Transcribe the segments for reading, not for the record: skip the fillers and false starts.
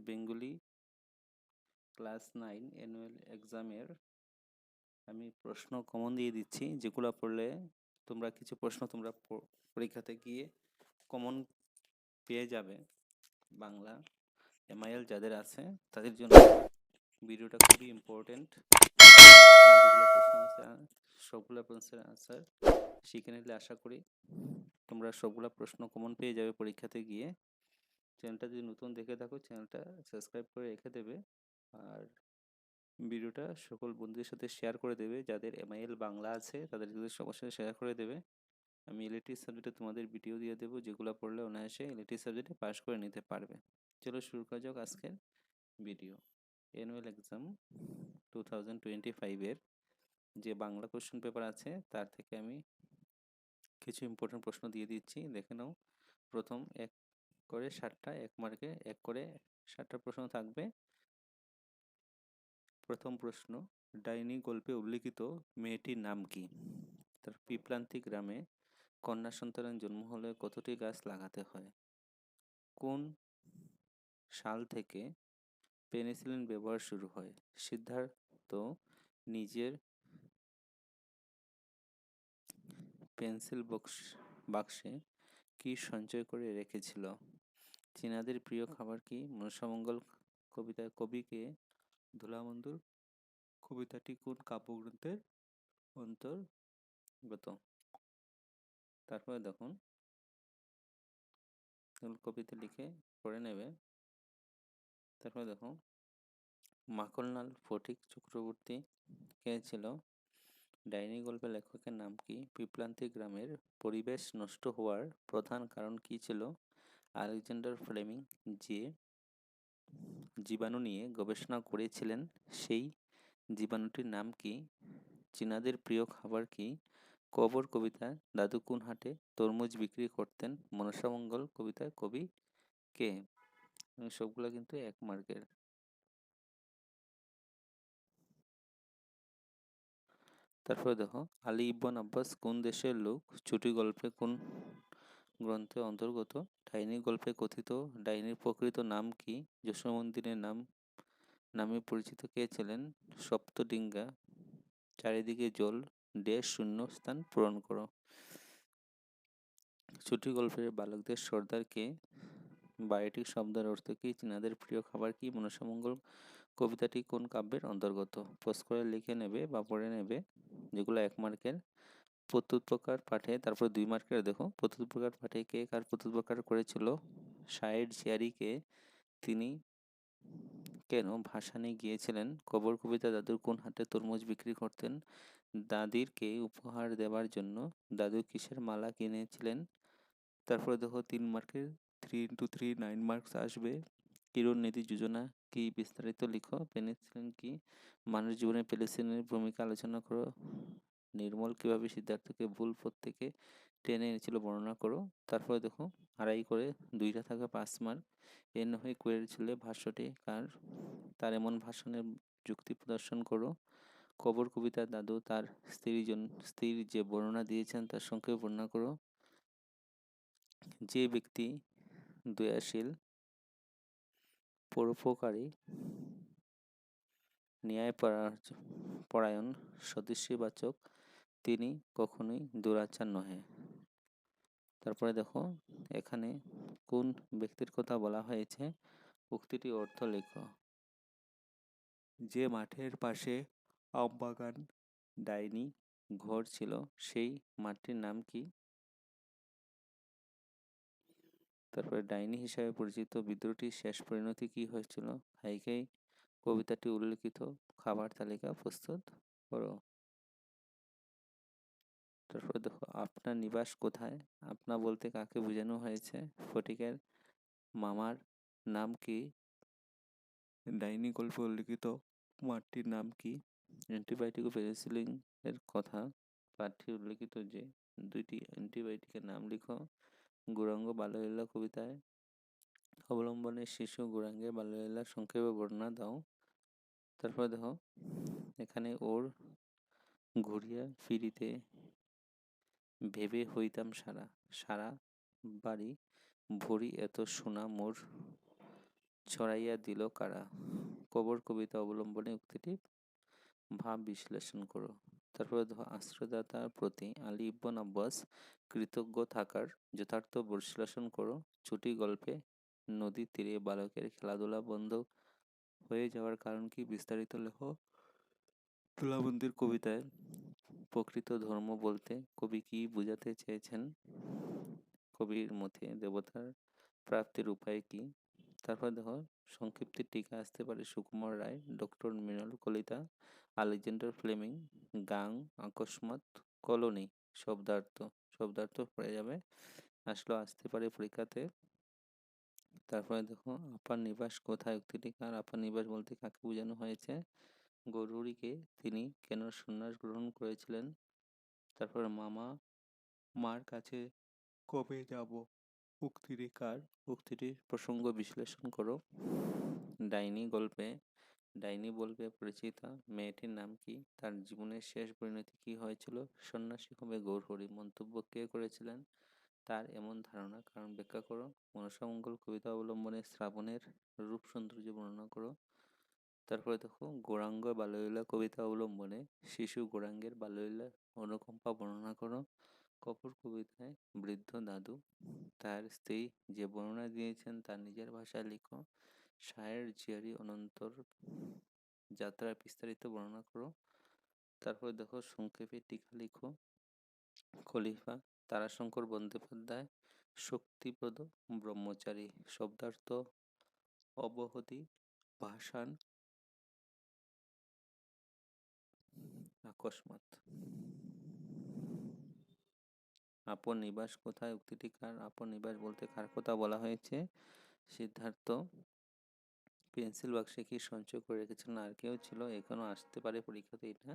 Bengali class 9 annual এক্সামের আমি প্রশ্ন কমন দিয়ে দিচ্ছি, যেগুলো পড়লে তোমরা কিছু প্রশ্ন তোমরা পরীক্ষাতে গিয়ে কমন পেয়ে যাবে। বাংলা এমআইএল যাদের আছে তাদের জন্য ভিডিওটা খুবই ইম্পর্টেন্ট। যেগুলো প্রশ্ন আছে সবগুলো প্রশ্নের আনসার শিখে নিলে আশা করি তোমরা সবগুলো প্রশ্ন কমন পেয়ে যাবে পরীক্ষাতে গিয়ে। চ্যানেলটা যদি নতুন দেখে থাকো চ্যানেলটা সাবস্ক্রাইব করে রেখে দেবে, আর ভিডিওটা সকল বন্ধুদের সাথে শেয়ার করে দেবে। যাদের এমআইএল বাংলা আছে তাদের সাথে সবার সাথে শেয়ার করে দেবে। আমি ইলেকট্রিক সাবজেক্টে তোমাদের ভিডিও দিয়ে দেবো, যেগুলো পড়লে অনায়াসে ইলেকট্রিক সাবজেক্টে পাস করে নিতে পারবে। চলো শুরু করা যাক আজকের ভিডিও। অ্যানুয়াল এক্সাম 2025-এর যে বাংলা কোশ্চেন পেপার আছে তার থেকে আমি কিছু ইম্পর্টেন্ট প্রশ্ন দিয়ে দিচ্ছি, দেখে নাও। প্রথম এক করে 7টা, এক মার্কে এক করে 7টা প্রশ্ন থাকবে। প্রথম প্রশ্ন, ডাইনি গল্পে উল্লিখিত মেয়েটির নাম কি? তার পিপলান্তি গ্রামে কন্যা সন্তানের জন্ম হলে কতটি গাছ লাগাতে হয়? কোন সাল থেকে পেনিসিলিন ব্যবহার শুরু হয়? সিদ্ধার্থ নিজের পেন্সিল বাক্সে কি সঞ্চয় করে রেখেছিল? চীনাদের প্রিয় খাবার কি? মনসামঙ্গল কবিতায় কবিকে ধুলাবন্ধুর কবিতাটি কোন কাব্যগ্রন্থের অন্তর্গত? তারপরে দেখুন, কবিতা লিখে পড়ে নেবে। তারপরে দেখো, মাখনলাল ফটিক চক্রবর্তী কে ছিল? ডাইনি গল্পের লেখকের নাম কি? পিপলান্তি গ্রামের পরিবেশ নষ্ট হওয়ার প্রধান কারণ কি ছিল? আলেকজান্ডার ফ্লেমিং যে জীবাণু নিয়ে গবেষণা করেছিলেন সেই জীবাণুটির নাম কি? চীনাদের প্রিয় খাবার কি? কবর কবিতায় দাদু কোন হাটে তরমুজ বিক্রি করতেন? মনসামঙ্গল কবিতায় কবি কে? সবগুলো কিন্তু 1 মার্কের। তারপরে দেখো, আলী ইবন আব্বাস কোন দেশের লোক? ছুটি গল্পে কোন গ্রন্থের অন্তর্গত? ডাইনি গল্পে কথিত ডাইনির প্রকৃত নাম কি? যশোমন্দিরের নামে পরিচিত কে ছিলেন? সপ্তডিঙ্গা চারিদিকে জল শূন্য স্থান পূরণ করো। ছুটি গল্পের বালকদের সর্দার কে? বায়োটিক শব্দের অর্থ কি? চীনাদের প্রিয় খাবার কি? মনসামঙ্গল কবিতাটি কোন কাব্যের অন্তর্গত? পোস্ট করে লিখে নেবে বা পড়ে নেবে, যেগুলো 1 মার্কের। প্রত্যুত প্রকার পাঠে, তারপর 2 মার্কের। দেখো, প্রত্যুত প্রকার পাঠে কে কার প্রত্যুত প্রকার করেছিল? সাইড জিয়ারিকে। তিনি কেন ভাসানে গিয়েছিলেন? কবর কবিতা দাদুর কোন হাটে তরমুজ বিক্রি করতেন? দাদিরকে উপহার দেওয়ার জন্য দাদু কিসের মালা কিনেছিলেন? তারপরে দেখো 3 মার্কের 3 × 3 9 মার্কস আসবে। কিরণ নীতি যোজনা কি? বিস্তারিত লিখো। পেনিসিলিন কি? মানুষ জীবনে পেনিসিলিনের ভূমিকা আলোচনা করো। নির্মল কিভাবে সিদ্ধার্থকে ভুল পথ থেকে টেনে এনেছিল বর্ণনা করো। তারপরে দেখো, আড়াই করে 2টা থাকে 5 মার্ক। এর হয়ে কোয়েল ছেলে ভাষ্যটি কার? তার এমন ভাষণের যুক্তি প্রদর্শন করো। কবর কবিতার দাদু তার স্ত্রীর যে বর্ণনা দিয়েছেন তার সংক্ষেপে বর্ণনা করো। যে ব্যক্তি দয়াশীল, পরোপকারী, ন্যায়পরায়ণ, সদস্যবাচক, তিনি কখনোই দুরাচার নহে। তারপরে দেখো, এখানে কোন ব্যক্তির কথা বলা হয়েছে? উক্তিটি অর্থ লেখো। যে মাঠের পাশে আমবাগান ডাইনি ঘর ছিল সেই মাঠটির নাম কি? তারপরে ডাইনি হিসাবে পরিচিত বিদ্রোহটির শেষ পরিণতি কি হয়েছিল? হাইকেই কবিতাটি উল্লেখিত খাবার তালিকা প্রস্তুত করো। তারপরে দেখো, আপনার নিবাস কোথায়? আপনা বলতে কাকে বোঝানো হয়েছে? ফটিকের মামার নাম কি? ডাইনি গল্পে উল্লেখিত মাঠটির নাম কি? অ্যান্টিবায়োটিক ও পেনিসিলিন এর কথা পাঠ্যে উল্লেখিত যে 2টি অ্যান্টিবায়োটিকের নাম লিখো। গৌরাঙ্গ বাল্যলীলা কবিতায় অবলম্বনে শিশু গৌরাঙ্গের বাল্যলীলার সংক্ষেপে বর্ণনা দাও। তারপরে দেখো, এখানে ওর ঘুরিয়া ফিরিতে ভেবে হইতাম সারা বাড়ি ভরি এত সোনা মোর ছড়াইয়া দিল কারা? কবর কবিতা অবলম্বনে উক্তিটি ভাব বিশ্লেষণ করো। তারপরে দেখো, আশ্রয়দাতার প্রতি আলী ইবন আব্বাস কৃতজ্ঞ থাকার যথার্থ বিশ্লেষণ করো। ছুটি গল্পে নদীর তীরে বালকের খেলাধুলা বন্ধ হয়ে যাওয়ার কারণ কি, বিস্তারিত লেখো। তুলাবন্দির কবিতায় প্রকৃত ধর্ম বলতে কবি কি বোঝাতে চেয়েছেন? কবির মতে দেবতার প্রাপ্তির উপায় কি? তারপর দেখো, সংক্ষিপ্ত টিকা আসতে পারে Sukumar Ray, doctor Mrinal Kalita, Alexander Fleming, গাং, আকস্মাত, কলোনি। শব্দার্থ, শব্দার্থ পড়ে যাবে, আসতে পারে পরীক্ষাতে। তারপরে দেখো, আপার নিবাস কোথায় উক্তিটি কার? আপার নিবাস বলতে কাকে বোঝানো হয়েছে? গরুড়িকে। তিনি কেন সন্ন্যাস গ্রহণ করেছিলেন? তারপরে মামা মার কাছে কবে যাব উক্তিটি কার? উক্তিটির প্রসঙ্গ বিশ্লেষণ করো। ডাইনি গল্পে ডাইনি বলবে পরিচিতা মেয়েটির নাম কি? তার জীবনের শেষ পরিণতি কি হয়েছিল? সন্ন্যাসী হবে গৌরহরি মন্তব্য কে করেছিলেন? তার এমন ধারণা কারণ ব্যাখ্যা করো। মনসামঙ্গল কবিতা অবলম্বনে শ্রাবণের রূপ সৌন্দর্য বর্ণনা করো। তারপরে দেখো, গৌরাঙ্গ বাল্যলীলা কবিতা অবলম্বনে শিশু গৌরাঙ্গের বাল্যলীলা অনুকম্পা বর্ণনা করো। কপর কবিতায় বৃদ্ধ দাদু তার স্ত্রী যে বর্ণনা দিয়েছেন তার নিজের ভাষায় লিখো। শায়ের জিয়ারি অনন্তর যাত্রার বিস্তারিত বর্ণনা করো। তারপরে দেখো, সংক্ষেপে টিকা লিখো। খলিফা তারাশঙ্কর বন্দ্যোপাধ্যায় শক্তিপ্রদ ব্রহ্মচারী। শব্দার্থ অবহতি, ভাষান, আকস্মাত। আপন নিবাস কোথায় উক্তিটি কার? আপন নিবাস বলতে কার কথা বলা হয়েছে? সিদ্ধার্থ। পেন্সিল বাক্সে কি সঞ্চয় করে রেখেছিল না আর কেউ ছিল? এখনো আসতে পারে পরীক্ষাতে এটা।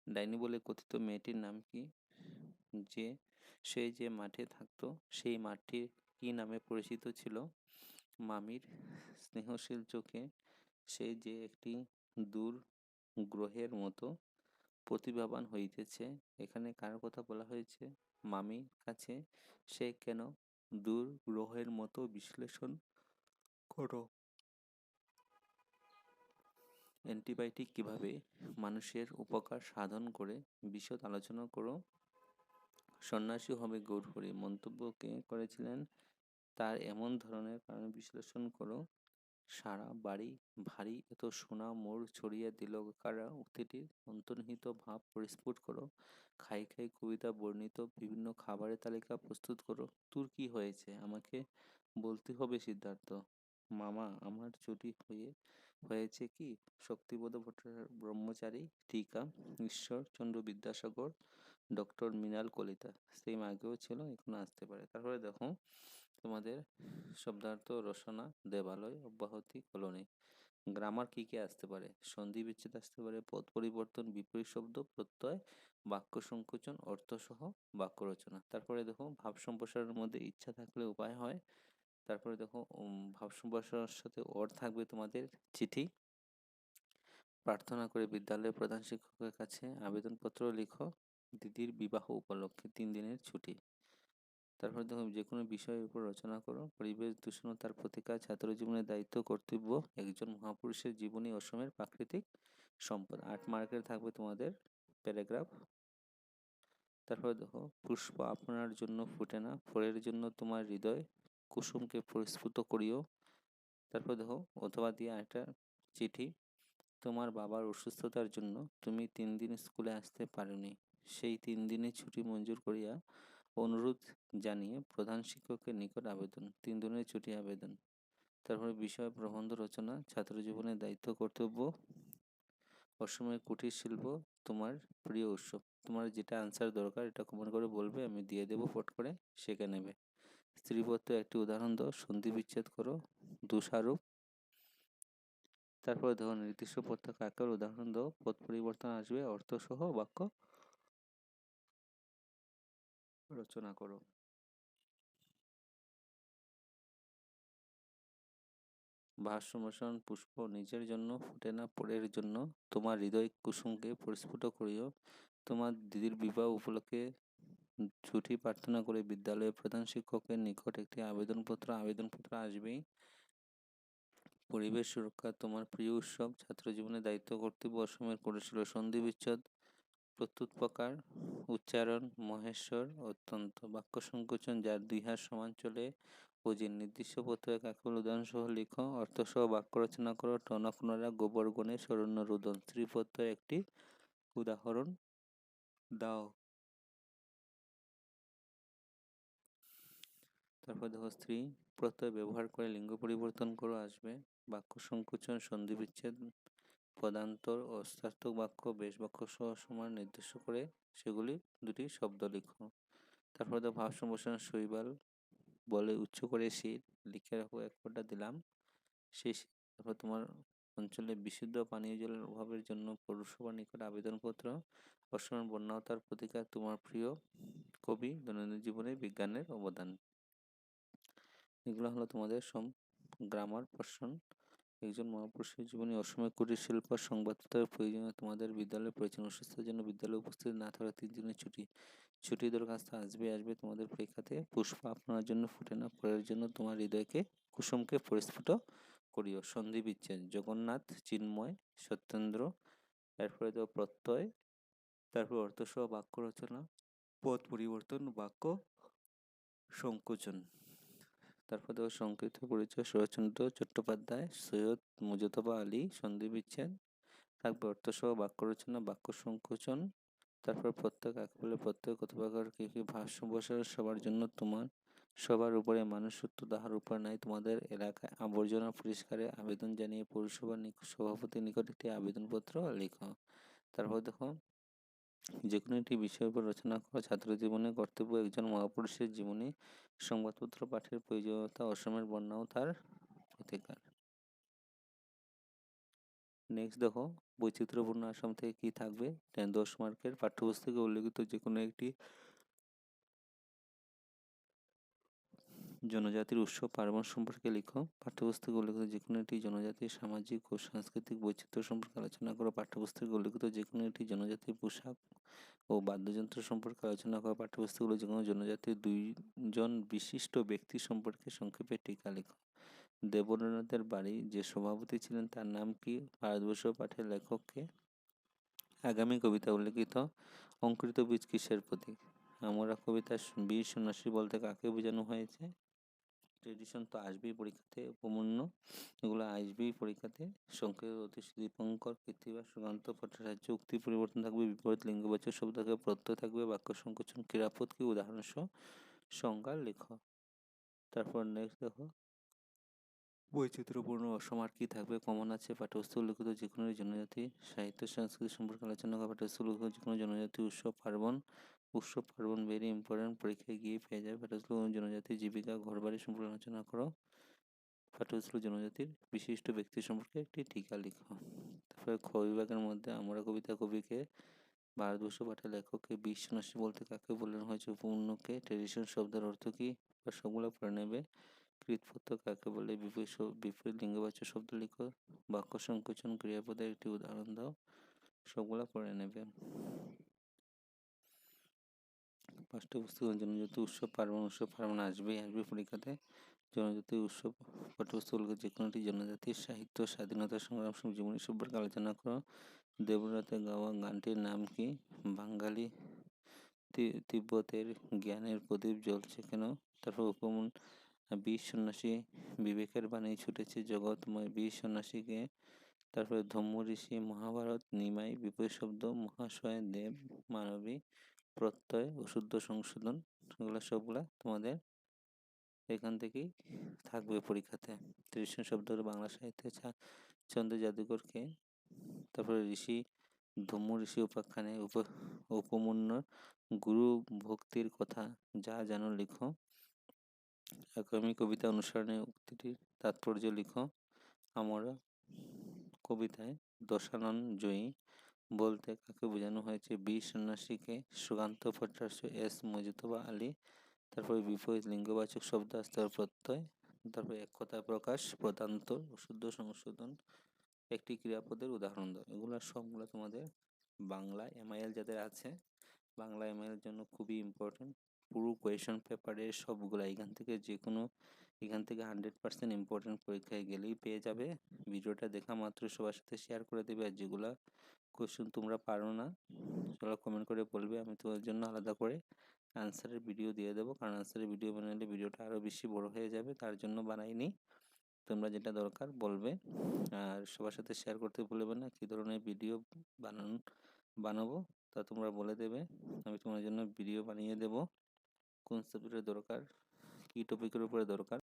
ডাইনি বলে কথিত মেয়েটির নাম কি? যে সে যে মাঠে থাকতো সেই মাঠটি কি নামে পরিচিত ছিল? মামির স্নেহশীল চোখে সে যে একটি দূর গ্রহের মতো প্রতিভাবান হইতেছে। এখানে কার কথা বলা হয়েছে? মামির কাছে সে কেন দূর গ্রহের মতো বিশ্লেষণ করো। অ্যান্টিবায়োটিক কিভাবে মানুষের উপকার সাধন করে বিশদ আলোচনা করো। সন্ন্যাসী হবে গৌরহরি মন্তব্য কে করেছিলেন? তার এমন ধরনের কারণ বিশ্লেষণ করো। সারা বাড়ি ভারী এত সোনা মোড় ছড়িয়ে দিল কারা? উক্তিটির অন্তর্নিহিত ভাব পরিস্ফুট করো। খাই খাই কবিতা বর্ণিত বিভিন্ন খাবারের তালিকা প্রস্তুত করো। তোর কি হয়েছে আমাকে বলতে হবে সিদ্ধার্থ। মামা আমার ছুটি হয়েছে কি? শক্তিবোধ ভট্টাচার্য ব্রহ্মচারী। টিকা ঈশ্বরচন্দ্র বিদ্যাসাগর, ডক্টর মৃণাল কলিতা। সেম আগেও ছিল, এখন আসতে পারে। তারপরে দেখো তোমাদের শব্দার্থ রসনা, দেবালয়, অব্যাহতি, কলোনি। গ্রামার কি কি আসতে পারে? সন্ধি বিচ্ছেদ আসতে পারে, পদ পরিবর্তন, বিপরীত শব্দ, প্রত্যয়, বাক্য সংকোচন, অর্থসহ বাক্য রচনা। তারপরে দেখো ভাব সম্প্রসারণের মধ্যে ইচ্ছা থাকলে উপায় হয়। তারপরে দেখো ভাব সম্প্রসারণের সাথে ওর থাকবে তোমাদের চিঠি। প্রার্থনা করে বিদ্যালয়ের প্রধান শিক্ষকের কাছে আবেদনপত্র লিখো। দিদির বিবাহ উপলক্ষে 3 দিনের ছুটি। তারপরে দেখো যে কোনো বিষয়ের উপর রচনা করো। পরিবেশ দূষণ ও তার প্রতিকার, ছাত্র জীবনের দায়িত্ব কর্তব্য, একজন মহাপুরুষের জীবনী, অসমের প্রাকৃতিক সম্পদ। 8 মার্কের থাকবে তোমাদের প্যারাগ্রাফ। তারপরে দেখো পুষ্প আপনার জন্য ফুটে না, ফলের জন্য তোমার হৃদয় কুসুমকে পরিস্ফুট করিও। তারপর দেখো অথবা দিয়ে একটা চিঠি। তোমার বাবার অসুস্থতার জন্য তুমি 3 দিন স্কুলে আসতে পারোনি, সেই 3 দিনের ছুটি মঞ্জুর করিয়া অনুরোধ জানিয়ে প্রধান শিক্ষকের নিকট আবেদন। 3 দিনের ছুটি আবেদন। তারপরে বিষয় প্রবন্ধ রচনা, ছাত্র জীবনের দায়িত্ব কর্তব্য, অসময়ে কুটির শিল্প, তোমার প্রিয় উৎসব। তোমার যেটা আনসার দরকার এটা কমন করে বলবে, আমি দিয়ে দেবো ফট করে, শিখে নেবে। স্ত্রীপত্র একটি উদাহরণ দাও, সন্ধি বিচ্ছেদ করো, দোষারোপ। তারপরে দেখো নির্দিষ্ট প্রত্যেক আকার উদাহরণ দাও, পদ পরিবর্তন আসবে, অর্থসহ বাক্য রচনা করো। ভাষ্য মোশন পুষ্প নিজের জন্য ফুটে না, পরের জন্য তোমার হৃদয় কুসুমকে পরিস্ফুট করিও। তোমার দিদির বিবাহ উপলক্ষে ছুটি প্রার্থনা করে বিদ্যালয়ের প্রধান শিক্ষকের নিকট একটি আবেদনপত্র আসবেই। পরিবেশ সুরক্ষা তোমার প্রিয় উৎসব, ছাত্র জীবনে দায়িত্ব, কর্তব্য, অসময়ের করেছিল, সন্ধি বিচ্ছেদ, প্রত্যুত প্রকার, উচ্চারণ, মহেশ্বর, অত্যন্ত, বাক্য সংকোচন, যার দুই হাত সমান চলে, অজির, নির্দিষ্ট প্রত্যয় কাকে উদাহরণ সহ লিখো, অর্থ সহ বাক্য রচনা করো, টনক, গোবর গণে, শরণ্য, রুদন, স্ত্রী প্রত্যয় একটি উদাহরণ দাও। তারপর দেখো, স্ত্রী প্রত্যয় ব্যবহার করে লিঙ্গ পরিবর্তন করো, আসবে। বাক্য সংকোচন, সন্ধি বিচ্ছেদ, পদান্তর, অস্থার্থক বাক্য, বেশ বাক্য সহ সমান নির্দিষ্ট করে সেগুলি দুটি শব্দ লিখো। তারপর দেখো, ভাব সম্প্রসারণ, শৈবাল বলে উচ্চ করে শির, লিখে রাখো, এক ফোঁটা দিলাম। তারপর তোমার অঞ্চলে বিশুদ্ধ পানীয় জলের অভাবের জন্য পৌরসভার নিকট আবেদনপত্র, অসময়ের বন্যা ও তার প্রতিকার, তোমার প্রিয় কবি, দৈনন্দিন জীবনে বিজ্ঞানের অবদান। এগুলো হলো তোমাদের গ্রামার পোর্শন। একজন মহাপুরুষের জীবনী, অসময়ে কুটির শিল্প, সংবাদপত্রের প্রয়োজনীয়, তোমাদের বিদ্যালয়ের প্রয়োজন, অসুস্থতার জন্য বিদ্যালয়ে উপস্থিত না থাকা 3 দিনের ছুটি দরখাস্ত, আসবে তোমাদের পরীক্ষাতে। পুষ্প আপনার জন্য ফুটে না, পরের জন্য তোমার হৃদয়কে কুসুমকে পরিস্ফুট করিও। সন্ধি বিচ্ছেদ, জগন্নাথ, চিন্ময়, সত্যেন্দ্র, এরপরে তো প্রত্যয়, তারপর অর্থসহ বাক্য রচনা, পদ পরিবর্তন, বাক্য সংকোচন। তারপর দেখো, সংক্ষিপ্ত পরিচয়, শরৎচন্দ্র চট্টোপাধ্যায়, সৈয়দ মুজতবা আলী, সন্ধি বিচ্ছেদ, থাকবে অর্থসহ বাক্য রচনা, বাক্য সংকোচন। তারপর প্রত্যয় কাকে বলে, প্রত্যয় কত প্রকার, কি কি, ভাষ্য বসার, সবার জন্য, তোমার সবার উপরে মানুষ সত্য, তাহার উপর নাই, তোমাদের এলাকায় আবর্জনা পরিষ্কারে আবেদন জানিয়ে পৌরসভার সভাপতির নিকট একটি আবেদনপত্র লিখো। তারপর দেখো, যে কোনো একটি বিষয়ের উপর রচনা করা, ছাত্র জীবনে কর্তব্য, একজন মহাপুরুষের জীবনী, সংবাদপত্র পাঠের প্রয়োজনীয়তা, অসমের বন্যা ও তার প্রতিকার। নেক্সট দেখো, বৈচিত্র্যপূর্ণ আসাম থেকে কি থাকবে, 10 মার্কের পাঠ্যপুস্তকে উল্লেখিত যে কোনো একটি জনজাতির উৎসব পার্বণ সম্পর্কে লিখো। পাঠ্যপুস্তকে উল্লেখিত যে কোনো একটি জনজাতির সামাজিক ও সাংস্কৃতিক বৈচিত্র্য সম্পর্কে আলোচনা করো। পাঠ্যপুস্তকে উল্লেখিত যে কোনো একটি জনজাতির পোশাক ও বাদ্যযন্ত্র সম্পর্কে আলোচনা করো। পাঠ্যপুস্তকগুলো যে কোনো জনজাতির 2জন বিশিষ্ট ব্যক্তি সম্পর্কে সংক্ষেপে টিকা লিখো। দেবেন্দ্রনাথের বাড়ি যে সভাপতি ছিলেন তার নাম কি? ভারতবর্ষ পাঠের লেখককে। আগামী কবিতা উল্লেখিত অঙ্কুরিত বীজ কিসের প্রতীক? আমরা কবিতার বীর সন্ন্যাসী বলতে কাকে বোঝানো হয়েছে? ট্রেডিশন তো আসবেই পরীক্ষাতে, উপমন্য এগুলো আসবেই পরীক্ষাতে। সংক্ষেপ, অতীশ, দীপঙ্কর, কৃত্তিবাস, সুকান্ত ভট্টাচার্য। উক্তি পরিবর্তন থাকবে, বিপরীত লিঙ্গবাচক শব্দ থাকবে, প্রত্যয় থাকবে, বাক্য সংকোচন, ক্রীড়াপদ কি, উদাহরণ সহ সংজ্ঞা লেখো। তারপর নেক্সট দেখো, বৈচিত্র্যপূর্ণ অসম আর কি থাকবে, কমন আছে। পাঠ্যপুস্তক উল্লেখিত যে কোনো জনজাতি সাহিত্য সংস্কৃতি সম্পর্কে আলোচনা করা। পাঠ্যপুস্তক উল্লেখিত যে কোনো জনজাতি উৎসব পার্বণ ভেরি ইম্পর্টেন্ট, পরীক্ষায় গিয়ে পেয়ে যাবে। পাঠ্যপুস্তক জনজাতি জীবিকা, ঘরবাড়ি সম্পর্কে আলোচনা করো। পাঠ্যপুস্তক জনজাতির বিশিষ্ট ব্যক্তি সম্পর্কে একটি টিকা লিখো। তারপরে খ বিভাগের মধ্যে আমরা কবিতা কবিকে, ভারতবর্ষ পাঠের লেখককে, বীর সন্ন্যাসী বলতে কাকে বলানো হয়েছে, উপন্যকে, ট্রেডিশন শব্দের অর্থ কি, বা সবগুলো পড়ে নেবে। কৃৎপত্য কাকে বলে, বিপরীত লিঙ্গবাচক শব্দ লিখো। বাক্য সংকোচন, ক্রিয়াপদের একটি উদাহরণ দাও। সবগুলা পড়ে নেবে। পাঠ্যপুস্তক জনজাতি উৎসব পার্বণ আসবে পরীক্ষাতে। জনজাতি উৎসব পাঠ্যপুস্তক যে কোনো একটি জনজাতির সাহিত্য, স্বাধীনতা সংগ্রাম জীবনী সম্পর্কে আলোচনা করো। দেবনাথের গাওয়া গানটির নাম কি? বাঙালি তিব্বতের জ্ঞানের প্রদীপ জ্বলছে কেন? তারপর উপমন, বীর সন্ন্যাসী বিবেকের বাণী ছুটেছে জগৎময়, বীর সন্ন্যাসীকে। তারপরে ধম্ম ঋষি, মহাভারত, নিমাই, বিপরীত শব্দ, মহাশয়, দেব, মানবী, প্রত্যয়, অশুদ্ধ সংশোধন। এগুলো সবগুলা তোমাদের এখান থেকেই থাকবে পরীক্ষাতে। ট্রেডিশন শব্দ হলো বাংলা সাহিত্যে চন্দ্র জাদুকরকে। তারপরে ঋষি, ধম্ম ঋষি উপাখ্যানে, উপমন্যুর গুরু ভক্তির কথা যা জানো লিখো। আগামী কবিতা অনুসরণে উক্তিটির তাৎপর্য লিখো। আমরা কবিতায় দশানন জয়ী বলতে কাকে বোঝানো হয়েছে? বীর সন্ন্যাসীকে। সুকান্ত ভট্টাচার্য, এস মুজতবা আলী। তারপরে বিপরীত লিঙ্গবাচক শব্দ আসতে হবে, প্রত্যয়। তারপরে এক কথায় প্রকাশ, পদান্তর, অশুদ্ধ সংশোধন, একটি ক্রিয়াপদের উদাহরণ দাও। এগুলো সবগুলো তোমাদের বাংলা এমআইএল যাদের আছে, বাংলা এমআইএল জন্য খুবই ইম্পর্টেন্ট। পুরো কোয়েশন পেপারের সবগুলো এখান থেকে যে কোনো এখান থেকে 100% ইম্পর্টেন্ট পরীক্ষায় গেলেই পেয়ে যাবে। ভিডিওটা দেখা মাত্র সবার সাথে শেয়ার করে দেবে, আর যেগুলা কোশ্চেন তোমরা পারো না সেগুলো কমেন্ট করে বলবে, আমি তোমাদের জন্য আলাদা করে অ্যান্সারের ভিডিও দিয়ে দেবো। কারণ অ্যান্সারের ভিডিও বানালে ভিডিওটা আরও বেশি বড় হয়ে যাবে, তার জন্য বানাইনি। তোমরা যেটা দরকার বলবে, আর সবার সাথে শেয়ার করতে ভুলবে না। কী ধরনের ভিডিও বানাবো তা তোমরা বলে দেবে, আমি তোমার জন্য ভিডিও বানিয়ে দেবো। কোন সাবজেক্টের দরকার, কী টপিকের উপরে দরকার।